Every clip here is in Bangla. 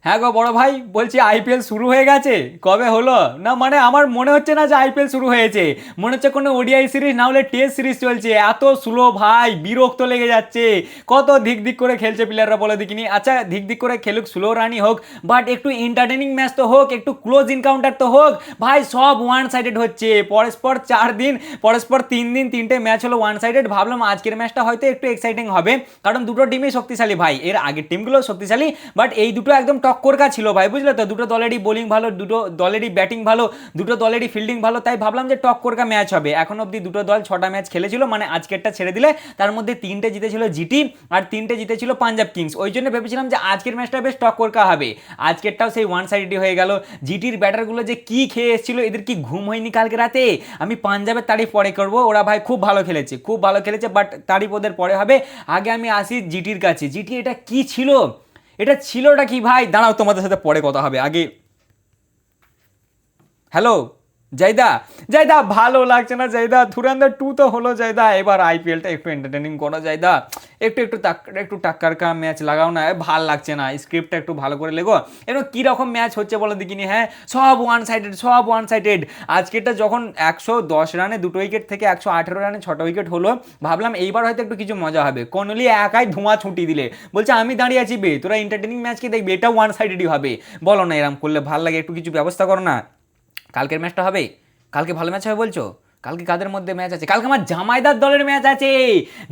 হ্যাঁ গো বড় ভাই, বলছি আইপিএল শুরু হয়ে গেছে? কবে হলো? না মানে আমার মনে হচ্ছে না যে আইপিএল শুরু হয়েছে, মনে হচ্ছে কোনো ওডিআই সিরিজ না হলে টেস্ট সিরিজ চলছে। এত স্লো ভাই, বিরক্ত লেগে যাচ্ছে। কত ধিক ধিক করে খেলছে প্লেয়াররা বলে দেখিনি। আচ্ছা ধিক ধিক করে খেলুক, স্লো রানই হোক, বাট একটু এন্টারটেনিং ম্যাচ তো হোক, একটু ক্লোজ এনকাউন্টার তো হোক। ভাই সব ওয়ান সাইডেড হচ্ছে, পরস্পর 4 দিন, পরস্পর 3 দিন 3টে ম্যাচ হলো ওয়ান সাইডেড। ভাবলাম আজকের ম্যাচটা হয়তো একটু এক্সাইটিং হবে, কারণ দুটো টিমই শক্তিশালী ভাই, এর আগের টিমগুলো শক্তিশালী, বাট এই দুটো একদম টক্করকা ছিল ভাই, বুঝলে তো? দুটো দলেরই বোলিং ভালো, দুটো দলেরই ব্যাটিং ভালো, দুটো দলেরই ফিল্ডিং ভালো, তাই ভাবলাম যে টক্করকা ম্যাচ হবে। এখন অবধি দুটো দল 6টা ম্যাচ খেলেছিল, মানে আজকেরটা ছেড়ে দিলে, তার মধ্যে 3টে জিতেছিল জিটি আর 3টে জিতেছিল পাঞ্জাব কিংস। ওই জন্য ভেবেছিলাম যে আজকের ম্যাচটা বেশ টক্করকা হবে। আজকেরটাও সেই ওয়ান সাইডেড হয়ে গেল। জিটির ব্যাটারগুলো যে কি খেয়ে এসেছিল, এদের কি ঘুম হয়নি কালকে রাতে? আমি পাঞ্জাবের তারিফ পরে করব, ওরা ভাই খুব ভালো খেলেছে, খুব ভালো খেলেছে, বাট তারিফ ওদের পরে হবে। আগে আমি আসি জিটির কাছে। জিটি এটা কি ছিল? এটা ছিলটা কি ভাই? দাঁড়াও, তোমাদের সাথে পরে কথা হবে, আগে হ্যালো জয়দা। জয়দা ভালো লাগছে না জয়দা, ধুরন্ধর 2 তো হলো জয়দা, এবার আইপিএলটা একটু এন্টারটেনিং করো জয়দা। একটু একটু একটু টাক্কার কা ম্যাচ লাগাও না, ভাল লাগছে না, স্ক্রিপ্টটা একটু ভালো করে লেগো। এরকম কীরকম ম্যাচ হচ্ছে বলো দেখিনি? হ্যাঁ সব ওয়ান সাইডেড, সব ওয়ান সাইডেড। আজকেরটা যখন 110 রানে 2 উইকেট থেকে 118 রানে 6টা উইকেট হলো, ভাবলাম এইবার হয়তো একটু কিছু মজা হবে। কোহলি একাই ধোঁয়া ছুটি দিলে, বলছে আমি দাঁড়িয়ে আছি বে, তোরা এন্টারটেনিং ম্যাচকে দেখবি, এটা ওয়ান সাইডেডই হবে। বলো না এরকম করলে ভাল লাগে? একটু কিছু ব্যবস্থা করো না। কালকের ম্যাচটা হবে, কালকে ভালো ম্যাচ হবে বলছো? কালকে কাদের মধ্যে ম্যাচ আছে? কালকে আমার জামাইদার দলের ম্যাচ আছে,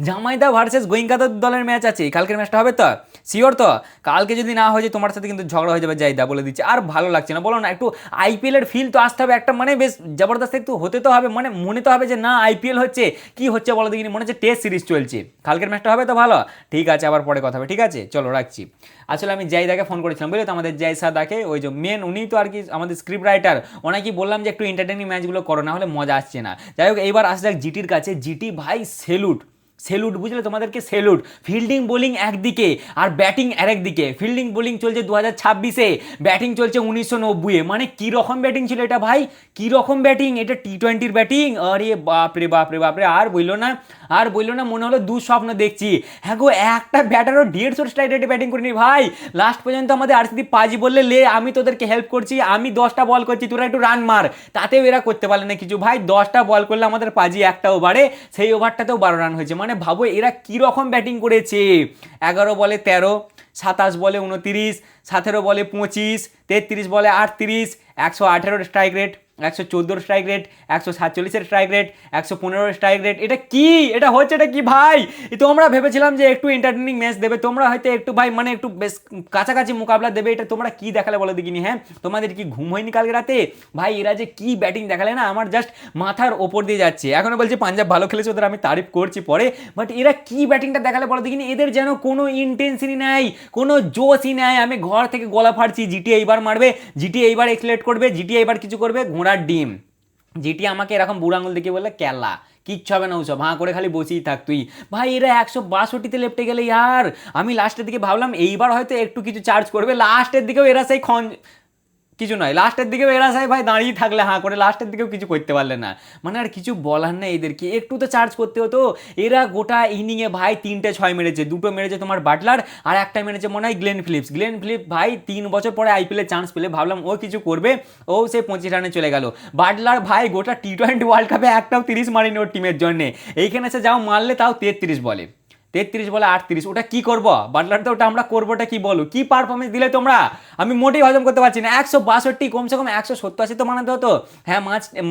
জামাইদা ভার্সেস গোয়েঙ্কাদার দলের ম্যাচ আছে। কালকের ম্যাচটা হবে তো? শিওর তো? কালকে যদি না হয়ে যায় তোমার সাথে কিন্তু ঝগড়া হয়ে যাবে জাইদা, বলে দিচ্ছে। আর ভালো লাগছে না, বলো না? একটু আইপিএলের ফিল তো আসতে হবে একটা, মানে বেশ জবরদস্ত একটু হতে তো হবে, মানে মনে তো হবে যে না আইপিএল হচ্ছে। কি হচ্ছে বলো দেখিনি? মনে হচ্ছে টেস্ট সিরিজ চলছে। কালকের ম্যাচটা হবে তো ভালো? ঠিক আছে, আবার পরে কথা হবে, ঠিক আছে চলো রাখছি। আসলে আমি জাইদাকে ফোন করেছিলাম, বুঝলে তো, আমাদের জাইসাদাকে, ওই যে মেন উনি তো আর কি আমাদের স্ক্রিপ্ট রাইটার। ওনাকে বললাম যে একটু এন্টারটেনিং ম্যাচগুলো করো, না হলে মজা আসছে না। যাই হোক এইবার আসা যাক জিটির কাছে। জিটি ভাই সেলুট, সেলুট, বুঝলে তোমাদেরকে সেলুট। ফিল্ডিং বোলিং একদিকে আর ব্যাটিং আরেক দিকে। ফিল্ডিং বোলিং চলছে 2026-এ, ব্যাটিং চলছে 1990-এ। মানে কী রকম ব্যাটিং ছিল এটা ভাই, কী রকম ব্যাটিং! এটা টি20-র ব্যাটিং, আরে বাপরে বাপরে বাপরে, আর বললো না, আর বললো না, মনে হলো দুঃস্বপ্ন দেখছি। হ্যাঁ গো, একটা ব্যাটারও 150 স্ট্রাইক রেটে ব্যাটিং করিনি ভাই। লাস্ট পর্যন্ত আমাদের আরসিদীপ পাজি বললে, লে আমি তোদেরকে হেল্প করছি, আমি 10টা বল করছি, তোরা একটু রান মার। তাতেও এরা করতে পারলে না কিছু ভাই। 10টা বল করলে আমাদের পাজি একটা ওভারে, সেই ওভারটাতেও 12 রান হয়েছে। মানে ভাবো এরা কীরকম ব্যাটিং করেছে। 11 বলে 13, 27 বলে 29, 17 বলে 25, 33 বলে 38, 118 strike rate, 114 strike rate, 147 strike rate, 115 strike rate. এটা কি? এটা হচ্ছে এটা কি ভাই? তোমরা ভেবেছিলাম যে একটু এন্টারটেনিং ম্যাচ দেবে, তোমরা হয়তো একটু ভাই মানে একটু বেশ কাছাকাছি মোকাবলা দেবে, এটা তোমরা কি দেখালে বলো দেখিনি? হ্যাঁ তোমাদের কি ঘুম হয়নি কালকে রাতে? ভাই এরা যে কি ব্যাটিং দেখালে না, আমার জাস্ট মাথার ওপর দিয়ে যাচ্ছে। এখনো বলছে পাঞ্জাব ভালো খেলেছে, ওদের আমি তারিফ করছি পরে, বাট এরা কি ব্যাটিংটা দেখালে বলো দেখিনি? এদের যেন কোনো ইন্টেন্সিটি নাই, কোনো জোশই নাই। আমি ঘর থেকে গলা ফাড়ছি, জিটি এইবার মারবে, জিটি এইবার এক্সলেট করবে, জিটি এইবার কিছু করবে, ঘোড়ার ডিম। জিটি আমাকে এরকম বুড়ো আঙুল দেখে বললে কেলা, কিচ্ছু হবে না ওসব, হাঁ করে খালি বসেই থাক তুই। ভাই এরা 162-তে লেপটে গেলে ইয়ার। আমি লাস্টের দিকে ভাবলাম এইবার হয়তো একটু কিছু চার্জ করবে, লাস্টের দিকেও এরা সেই কিছু নয়, লাস্টের দিকেও এরা সাহেব ভাই দাঁড়িয়ে থাকলে হাঁ করে, লাস্টের দিকেও কিছু করতে পারলে না। মানে আর কিছু বলার নেই, এদেরকে একটু তো চার্জ করতে হতো। এরা গোটা ইনিংয়ে ভাই 3টে 6 মেরেছে, 2টো মেরেছে তোমার বাটলার, আর একটা মেরেছে মনে হয় গ্লেন ফিলিপস। গ্লেন ফিলিপ ভাই 3 বছর পরে আইপিএলে চান্স পেলে ভাবলাম ও কিছু করবে, ও সে 25 রানে চলে গেল। বাটলার ভাই গোটা টি20 ওয়ার্ল্ড কাপে একটাও 30 মারিনি ওর টিমের জন্য, এইখানে সে যাও মারলে তাও 33 বলে, 33 বলে 38। ওটা কি করবো বাটলার? তো ওটা আমরা করবোটা কি বলো? কি পারফরমেন্স দিলে তোমরা, আমি মোটেই হজম করতে পারছি না। 162, কমসে কম 170-80 তো মানাতে হতো। হ্যাঁ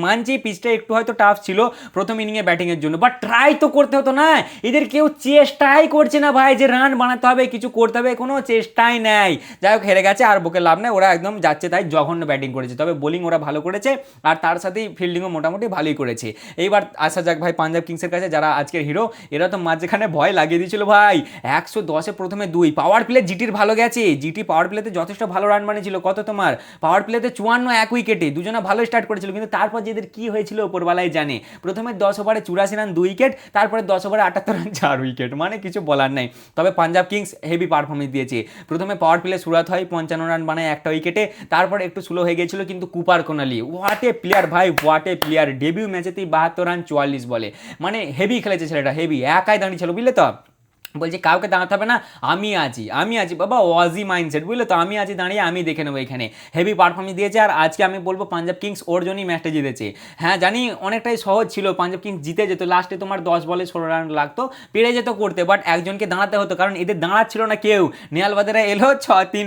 মানছি পিচটা একটু হয়তো টাফ ছিল প্রথম ইনিংয়ে ব্যাটিংয়ের জন্য, বাট ট্রাই তো করতে হতো না? এদের কেউ চেষ্টাই করছে না ভাই যে রান বানাতে হবে, কিছু করতে হবে, কোনো চেষ্টাই নেই। যাই হোক হেরে গেছে, আর বকে লাভ নেই, ওরা একদম যাচ্ছে তাই জঘন্য ব্যাটিং করেছে। তবে বোলিং ওরা ভালো করেছে, আর তার সাথেই ফিল্ডিংও মোটামুটি ভালোই করেছে। এইবার আসা যাক ভাই পাঞ্জাব কিংসের কাছে, যারা আজকের হিরো। এরা তো মাঝখানে ভয় লাগিয়ে দিয়েছিল ভাই। 110-এ প্রথমে 2 পাওয়ার প্লে জিটির ভালো গেছে, জিটি পাওয়ার প্লেতে যথেষ্ট ভালো রান বানিয়েছিল। কত তোমার পাওয়ার প্লেতে 54 1 উইকেটে, দুজনে ভালো স্টার্ট করেছিল, কিন্তু তারপর যে এদের কি হয়েছিল ওপরওয়ালাই জানে। প্রথমে 10 ওভারে 84 রান 2 উইকেট, তারপরে 10 ওভারে 78 রান 4 উইকেট, মানে কিছু বলার নাই। তবে পাঞ্জাব কিংস হেভি পারফরমেন্স দিয়েছে। প্রথমে পাওয়ার প্লে শুরুয়াত হয়, 55 রান বানায় একটা উইকেটে, তারপরে একটু স্লো হয়ে গেছিল, কিন্তু Cooper Connolly what a player ভাই, হোয়াট এ প্লেয়ার। ডেবিউ ম্যাচেতেই 72 রান 44 বলে, মানে হেভি খেলেছে ছেলেটা, হেভি, একাই দাঁড়িয়ে ছিল বুঝলে তো। বলছি কাউকে দাঁড়াতে হবে না, আমি আছি বাবা, ওয়াজি মাইন্ডসেট, বুঝলে তো, আমি আছি দাঁড়িয়ে, আমি দেখে নেবো এখানে। হেভি পারফরমেন্স দিয়েছে, আর আজকে আমি বলবো পাঞ্জাব কিংস ওর জন্যই ম্যাচটা জিতেছে। হ্যাঁ জানি অনেকটাই সহজ ছিল, পাঞ্জাব কিংস জিতে যেত, লাস্টে তোমার 10 বলে 16 রান লাগতো, পেরে যেত করতে, বাট একজনকে দাঁড়াতে হতো, কারণ এদের দাঁড়াচ্ছিল না কেউ। নেহাল বাদেরা এলো 6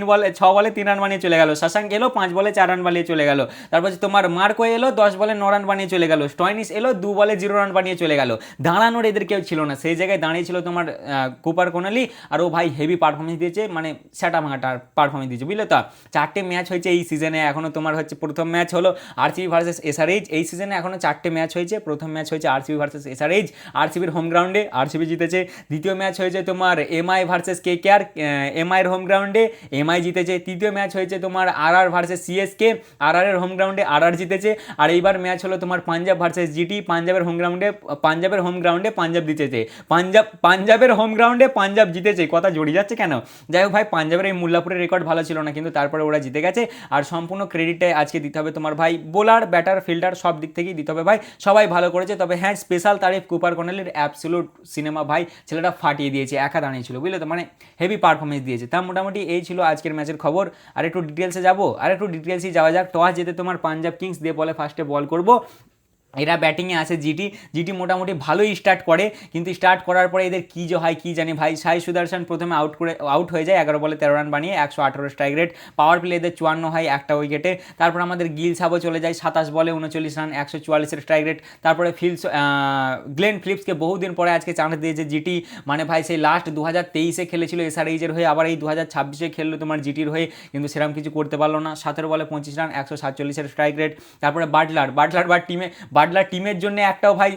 বলে 3 রান বানিয়ে চলে গেল, শশাঙ্ক এলো 5 বলে 4 রান বানিয়ে চলে গেল, তারপর তোমার মার্কো এলো 10 বলে 9 রান বানিয়ে চলে গেল, স্টয়নিস এলো 2 বলে 0 রান বানিয়ে চলে গেল। দাঁড়ানোর এদের কেউ ছিল না, সেই জায়গায় দাঁড়িয়েছিল তোমার কুপার কোনালি, আর ও ভাই হেভি পারফরমেন্স দিয়েছে, মানে সেটা ভাঙাটার পারফরমেন্স দিয়েছে, বুঝলে তো। 4টে ম্যাচ হয়েছে এই সিজনে, এখনো তোমার হচ্ছে প্রথম ম্যাচ হলো আরসিবি ভার্সেস এসআরএইচ, এই সিজনে এখনো 4টে ম্যাচ হয়েছে, প্রথম ম্যাচ হয়েছে আরসিবি ভার্সেস এসআরএইচ, আরসিবির হোম গ্রাউন্ডে আরসিবি জিতেছে। দ্বিতীয় ম্যাচ হয়েছে তোমার এমআই ভার্সেস কেকেআর, এমআইয়ের হোম গ্রাউন্ডে এমআই জিতেছে। তৃতীয় ম্যাচ হয়েছে তোমার আরআর ভার্সেস সিএসকে, আরআরের হোম গ্রাউন্ডে আরআর জিতেছে। আর এইবার ম্যাচ হলো তোমার পাঞ্জাব ভার্সেস জিটি, পাঞ্জাবের হোম গ্রাউন্ডে পাঞ্জাব জিতেছে, পাঞ্জাবের হোম গ্রাউন্ডে পাঞ্জাব জিতেছে, কথা জড়িয়ে যাচ্ছে কেন। যাই হোক ভাই, পাঞ্জাবের এই মুল্লাপুরের রেকর্ড ভালো ছিল না, কিন্তু তারপরে ওরা জিতে গেছে। আর সম্পূর্ণ ক্রেডিটে আজকে দিতে হবে তোমার ভাই, বোলার ব্যাটার ফিল্ডার সব দিক থেকেই দিতে হবে ভাই, সবাই ভালো করেছে। তবে হ্যাঁ, স্পেশাল তারিফ কুপার কোনেলির, অ্যাবসলিউট সিনেমা ভাই, ছেলেটা ফাটিয়ে দিয়েছে, একা দাঁড়িয়েছিল, বুঝলে তো, মানে হেভি পারফরমেন্স দিয়েছে। তা মোটামুটি এই ছিল আজকের ম্যাচের খবর। আর একটু ডিটেলসে যাবো, আর একটু ডিটেলসই যাওয়া যাক। টস জিতে তোমার পাঞ্জাব কিংস দিয়ে বলে ফার্স্টে বল করবো, এরা ব্যাটিংয়ে আসে জিটি মোটামুটি ভালোই স্টার্ট করে, কিন্তু স্টার্ট করার পরে এদের কী যে হয় কী জানি ভাই। সাই সুদর্শন প্রথমে আউট হয়ে যায় 11 বলে 13 রান বানিয়ে, 118 স্ট্রাইক রেট, পাওয়ার প্লে এদের 54 হয় একটা উইকেটে। তারপর আমাদের গিল সাবও চলে যায় 27 বলে 39 রান, 144 স্ট্রাইক রেট। তারপরে গ্লেন ফিলিপসকে বহুদিন পরে আজকে চান্স দিয়েছে জিটি, মানে ভাই সেই লাস্ট 2023-এ খেলেছিল এসআরএইচের হয়ে, আবার এই 2026-এ খেললো তোমার জিটির হয়ে, কিন্তু সেরকম কিছু করতে পারলো না। 17 বলে 25 রান, 147 স্ট্রাইক রেট। তারপরে বাটলার টিমের জন্য একটাও ভাই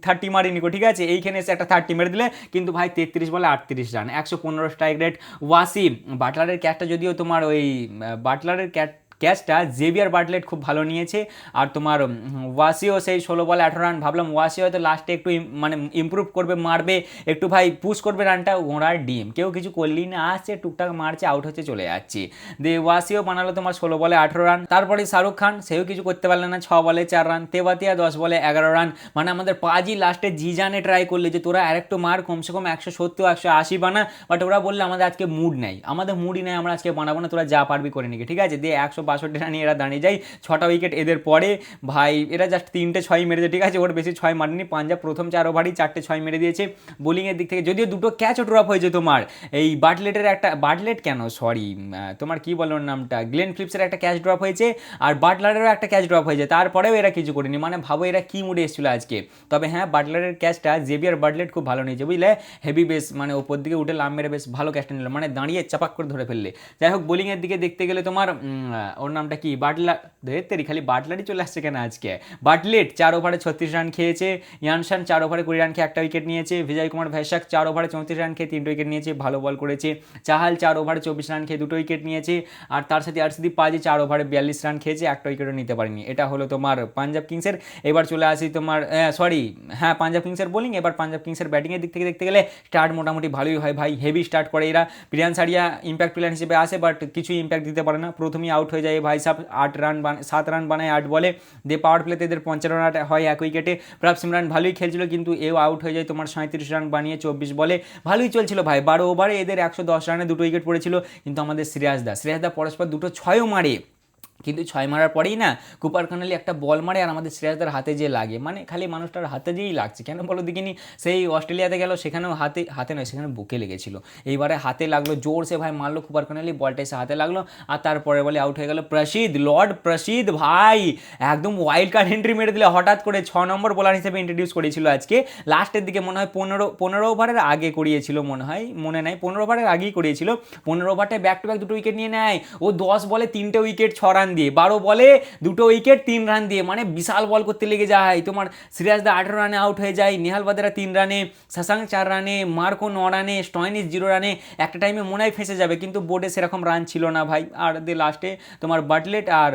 30 মারিনি, ঠিক আছে, এইখানে এসে একটা 30 মেরে দিলে, কিন্তু ভাই 33 বলে 38 রান, 115 স্ট্রাইক রেট। ওয়াসিম, বাটলারের ক্যাচটা যদিও তোমার ওই বাটলারের ক্যাচটা জেভিয়ার বাটলেট খুব ভালো নিয়েছে, আর তোমার ওয়াসিও সেই 16 বলে 18 রান। ভাবলাম ওয়াসি হয়তো লাস্টে একটু মানে ইম্প্রুভ করবে, মারবে একটু ভাই, পুশ করবে রানটা, ঘোড়ার ডিম, কেউ কিছু করলেই না, আসছে টুকটাক মারছে, আউট হচ্ছে চলে যাচ্ছে। দিয়ে ওয়াসিও বানালো তোমার 16 বলে 18 রান। তারপরে শাহরুখ খান, সেও কিছু করতে পারলেন না, 6 বলে 4 রান। তেবাতিয়া 10 বলে 11 রান। মানে আমাদের পাজি লাস্টে জিজানে ট্রাই করলে যে তোরা আরেকটু মার, কমসে কম 170 180 বানা, বাট ওরা বললে আমাদের আজকে মুড নেই, আমাদের মুডই নেই, আমরা আজকে বানাবো না, তোরা যা পারবি করে নিকে, ঠিক আছে। দিয়ে 162 রানে এরা দাঁড়িয়ে যায়, 6টা উইকেট এদের পরে ভাই, এরা জাস্ট 3টে 6 মেরেছে, ঠিক আছে, ওর বেশি 6 মারেনি। পাঞ্জাব প্রথম 4 ওভারই 4টে 6 মেরে দিয়েছে। বোলিংয়ের দিক থেকে যদিও দুটো ক্যাচও ড্রপ হয়েছে তোমার, এই তোমার কি বলো নামটা, গ্লেন ফিলিপসের একটা ক্যাচ ড্রপ হয়েছে, আর বাটলারেরও একটা ক্যাচ ড্রপ হয়েছে, তারপরেও এরা কিছু করেনি, মানে ভাবো এরা কি মুডে এসেছিল আজকে। তবে হ্যাঁ, বাটলারের ক্যাচটা জেভিয়ার বাটলেট খুব ভালো নিয়েছে, বুঝলে, হেভি বেস, মানে ওপর দিকে উঠে লাম মেরে বেশ ভালো ক্যাচটা নিল, মানে দাঁড়িয়ে চাপাক করে ধরে ফেললে। যাই হোক, বোলিংয়ের দিকে দেখতে গেলে তোমার ওর নামটা কি, খালি বাটলারই চলে আসছে কেন আজকে। বাটলেট 4 ওভারে 36 রান খেয়েছে, ইয়ানশান 4 ওভারে 20 রান খেয়ে একটা উইকেট নিয়েছে, বিজয় কুমার ভৈশাখ 4 ওভারে 34 রান খেয়ে 3টে উইকেট নিয়েছে, ভালো বল করেছে। চাহাল 4 ওভারে 24 রান খেয়ে 2টো উইকেট নিয়েছে, আর তার সাথে আরশদীপ পাজি 4 ওভারে 42 রান খেয়েছে, একটা উইকেটও নিতে পারেনি। এটা হলো তোমার পাঞ্জাব কিংসের। এবার চলে আসি তোমার পাঞ্জাব কিংসের বোলিং। এবার পাঞ্জাব কিংসের ব্যাটিংয়ের দিক থেকে দেখতে গেলে স্টার্ট মোটামুটি ভালোই হয় ভাই, হেভি স্টার্ট করে এরা। প্রিয়ান সারিয়া ইম্প্যাক্ট প্লেয়ার হিসেবে আসে, বাট কিছুই ইম্প্যাক্ট দিতে পারে না, প্রথমেই আউট হয়ে যায় ভাই সাহেব। 7 রান বানায় 8 বলে, দিয়ে পাওয়ার প্লেতে এদের 55 রান হয় এক উইকেটে। প্রভ সিমরান ভালোই খেলছিল, কিন্তু এও আউট হয়ে যায় তোমার 37 রান বানিয়ে 24 বলে। ভালোই চলছিল ভাই, 12 ওভারে এদের 110 রানে 2টো উইকেট পড়েছিল, কিন্তু আমাদের শ্রেয়াসদা পরস্পর 2টো 6ও মারে, কিন্তু 6 মারার পরেই না কুপার কানালি একটা বল মারে, আর আমাদের সিরাজদার হাতে যে লাগে, মানে খালি মানুষটার হাতে যেই লাগছে কেন বলো দেখিনি। সেই অস্ট্রেলিয়াতে গেল, সেখানেও হাতে নয়, সেখানে বুকে লেগেছিল, এইবারে হাতে লাগলো, জোরসে ভাই মারলো কুপার কানালি, বলটা এসে হাতে লাগলো, আর তারপরে বলে আউট হয়ে গেল লর্ড প্রসিদ্ধ ভাই, একদম ওয়াইল্ড কার্ড এন্ট্রি মেরে দিলে হঠাৎ করে। 6 নম্বর বোলার হিসেবে ইন্ট্রোডিউস করেছিল আজকে, লাস্টের দিকে মনে হয় 15 ওভারের আগে করিয়েছিল, মনে নাই 15 ওভারের আগেই করিয়েছিল। 15 ওভারটায় ব্যাক টু ব্যাক 2টো উইকেট নিয়ে নেয় ও, 10 বলে 3টে উইকেট 6 রান দিয়ে, 12 বলে 2টো উইকেট 3 রান দিয়ে, মানে বিশাল বল করতে লেগে যায় তোমার। সিরাজদা 18 রানে আউট হয়ে যায়, নেহাল বাদেরা 3 রানে, শশাঙ্ক 4 রানে, মার্কো 9 রানে, স্টয়নিস 0 রানে। একটা টাইমে মনে হয় ফেঁসে যাবে, কিন্তু বোর্ডে সেরকম রান ছিল না ভাই। আর দিয়ে লাস্টে তোমার বাটলেট আর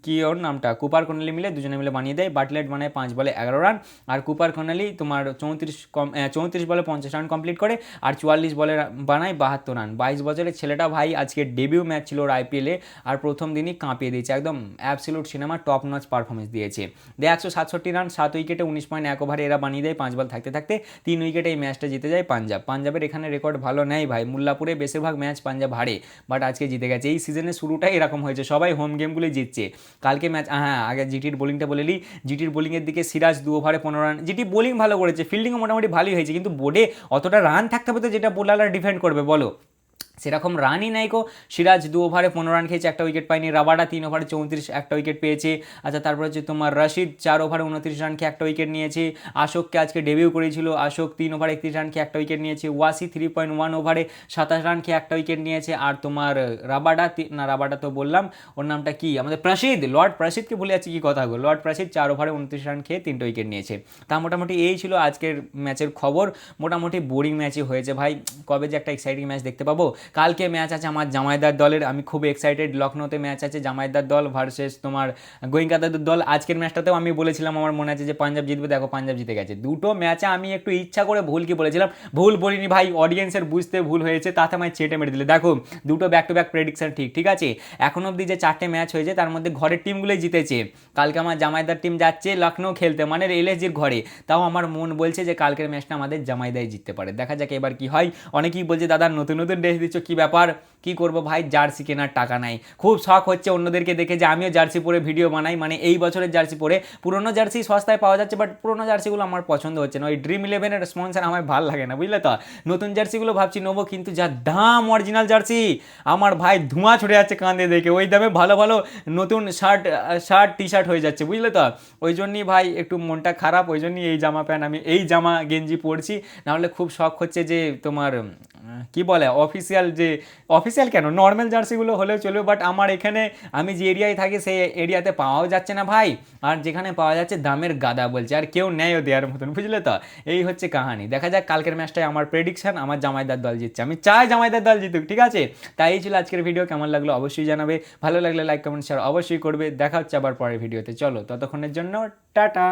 কি ওর নামটা কুপার কোনালি মিলে দুজনে মিলে বানিয়ে দেয়। বাটলেট বানায় 5 বলে 11 রান, আর কুপার কোনালি তোমার 34 বলে 50 রান কমপ্লিট করে, আর 44 বলে বানায় 72 রান। 22 বছরের ছেলেটা ভাই, আজকে ডেবিউ ম্যাচ ছিল ওর আইপিএলে, আর প্রথম দিনই কাঁপিয়ে দিয়েছে, একদম absolute cinema, top notch performance দিয়েছে। 167 রান 7 উইকেটে 19.1 ওভারে এরা বানিয়ে দেয় 5 বল থাকতে থাকতে 3 উইকেটে এই ম্যাচটা জিতে যায় পাঞ্জাবের এখানে রেকর্ড ভালো নেই ভাই, মুল্লাপুরে বেশিরভাগ ম্যাচ পাঞ্জাব হারে, বাট আজকে জিতে গেছে। এই সিজনের শুরুটাই এরকম হয়েছে, সবাই হোম গেমগুলোই জিতছে। কালকে ম্যাচ, হ্যাঁ আগে জিটির বোলিংটা বলে নিই। জিটির বোলিংয়ের দিকে সিরাজ 2 ওভারে 15 রান, জিটি বোলিং ভালো করেছে, ফিল্ডিংও মোটামুটি ভালোই হয়েছে, কিন্তু বোর্ডে অতটা রান থাকতে হবে তো যেটা বোলাররা ডিফেন্ড করবে বলো, সেরকম রানই নাই গো। সিরাজ 2 ওভারে 15 রান খেয়েছে, একটা উইকেট পায়নি। রাবাডা 3 ওভারে 34 একটা উইকেট পেয়েছে। আচ্ছা তারপর হচ্ছে তোমার রশিদ 4 ওভারে 29 রান খেয়ে একটা উইকেট নিয়েছে। আশোককে আজকে ডেবিউ করেছিল, আশোক 3 ওভারে 31 রান খেয়ে একটা উইকেট নিয়েছে। ওয়াসি 3.1 ওভারে 27 রান খেয়ে একটা উইকেট নিয়েছে। আর তোমার রাবাডা তো বললাম, ওর নামটা কি, আমাদের প্রসিদ্ধ, লর্ড প্রসিদ্ধকে ভুলে যাচ্ছি কি কথা গো, লর্ড প্রসিদ্ধ 4 ওভারে 29 রান খেয়ে 3টে উইকেট নিয়েছে। তা মোটামুটি এই ছিল আজকের ম্যাচের খবর। মোটামুটি বোরিং ম্যাচই হয়েছে ভাই, কবে যে একটা এক্সাইটিং ম্যাচ দেখতে পাবো। কালকে ম্যাচ আছে আমার জামাইদার দলের, আমি খুব এক্সাইটেড। লখনৌতে ম্যাচ আছে জামাইদার দল ভার্সেস তোমার গোয়েঙ্কাদার দল। আজকের ম্যাচটাতেও আমি বলেছিলাম, আমার মনে আছে যে পাঞ্জাব জিতবে, দেখো পাঞ্জাব জিতে গেছে। দুটো ম্যাচে আমি একটু ইচ্ছা করে ভুল কি বলেছিলাম, ভুল বলিনি ভাই, অডিয়েন্সের বুঝতে ভুল হয়েছে, তাতে আমায় চেটে মেরে দিলে। দেখো দুটো ব্যাক টু ব্যাক প্রেডিকশন ঠিক আছে। এখন অবধি যে 4টে ম্যাচ হয়েছে তার মধ্যে ঘরের টিমগুলোই জিতেছে। কালকে আমার জামাইদার টিম যাচ্ছে লখনৌ খেলতে, মানে এলএসজির ঘরে। তাও আমার মন বলছে যে কালকের ম্যাচটা আমাদের জামাইদাই জিততে পারে, দেখা যাক এবার কি হয়। অনেকেই বলছে দাদা নতুন নতুন ড্রেস দিচ্ছ, কি ব্যাপার, কি করবো ভাই, জার্সি কেনার টাকা নাই। খুব শখ হচ্ছে অন্যদেরকে দেখে যে আমিও জার্সি পরে ভিডিও বানাই, মানে এই বছরের জার্সি পরে। পুরোনো জার্সি সস্তায় পাওয়া যাচ্ছে, বাট পুরোনো জার্সিগুলো আমার পছন্দ হচ্ছে না। ওই ড্রিম ইলেভেনের স্পন্সার আমার ভালো লাগে না, বুঝলে তো। নতুন জার্সিগুলো ভাবছি নেবো, কিন্তু যা দাম অরিজিনাল জার্সি, আমার ভাই ধোঁয়া ছড়ে যাচ্ছে কাঁধে দেখে। ওই দামে ভালো ভালো নতুন শার্ট টি শার্ট হয়ে যাচ্ছে, বুঝলে তো। ওই জন্যই ভাই একটু মনটা খারাপ, ওই জন্যই এই জামা প্যান্ট, আমি এই জামা গেঞ্জি পরছি। নাহলে খুব শখ হচ্ছে যে তোমার কি বলে অফিসিয়াল কেন, নর্মাল জার্সিগুলো হলেও চলবে, বাট আমার এখানে আমি যে এরিয়ায় থাকি সেই এরিয়াতে পাওয়াও যাচ্ছে না ভাই। আর যেখানে পাওয়া যাচ্ছে দামের গাদা বলছে, আর কেউ নেয়ও দেওয়ার মতন, বুঝলে তো। এই হচ্ছে কাহানি। দেখা যাক কালকের ম্যাচটায় আমার প্রেডিকশন, আমার জামাইদার দল জিতছে, আমি চাই জামাইদার দল জিতুক, ঠিক আছে। তাই এই ছিল আজকের ভিডিও, কেমন লাগলো অবশ্যই জানাবে, ভালো লাগলে লাইক কমেন্ট শেয়ার অবশ্যই করবে। দেখা হচ্ছে আবার পরের ভিডিওতে, চলো ততক্ষণের জন্য টাটা।